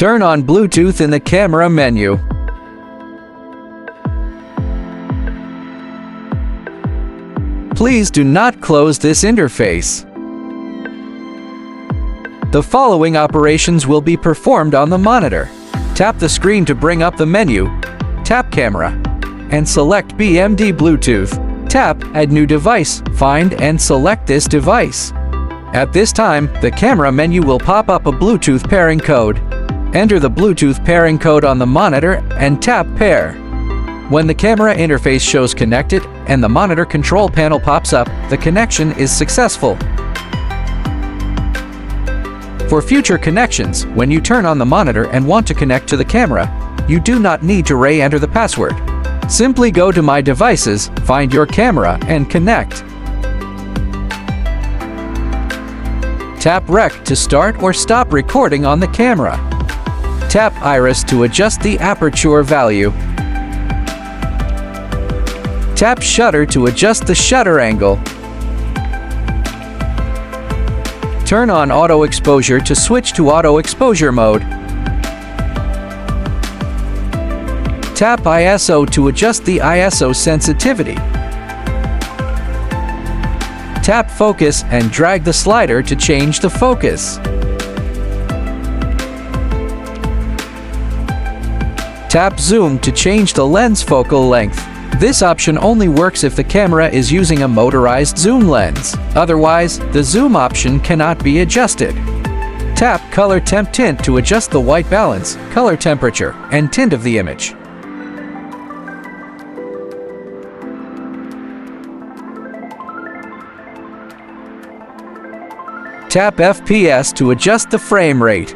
Turn on Bluetooth in the camera menu. Please do not close this interface. The following operations will be performed on the monitor. Tap the screen to bring up the menu, tap Camera, and select BMD Bluetooth. Tap Add New Device, find and select this device. At this time, the camera menu will pop up a Bluetooth pairing code. Enter the Bluetooth pairing code on the monitor and tap Pair. When the camera interface shows connected and the monitor control panel pops up, the connection is successful. For future connections, when you turn on the monitor and want to connect to the camera, you do not need to re-enter the password. Simply go to My Devices, find your camera, and connect. Tap Rec to start or stop recording on the camera. Tap Iris to adjust the aperture value. Tap Shutter to adjust the shutter angle. Turn on Auto Exposure to switch to Auto Exposure mode. Tap ISO to adjust the ISO sensitivity. Tap Focus and drag the slider to change the focus. Tap Zoom to change the lens focal length. This option only works if the camera is using a motorized zoom lens. Otherwise, the zoom option cannot be adjusted. Tap Color Temp Tint to adjust the white balance, color temperature, and tint of the image. Tap FPS to adjust the frame rate.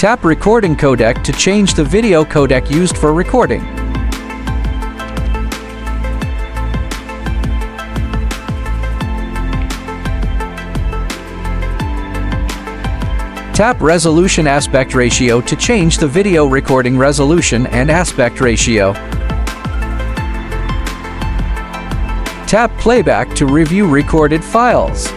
Tap Recording Codec to change the video codec used for recording. Tap Resolution Aspect Ratio to change the video recording resolution and aspect ratio. Tap Playback to review recorded files.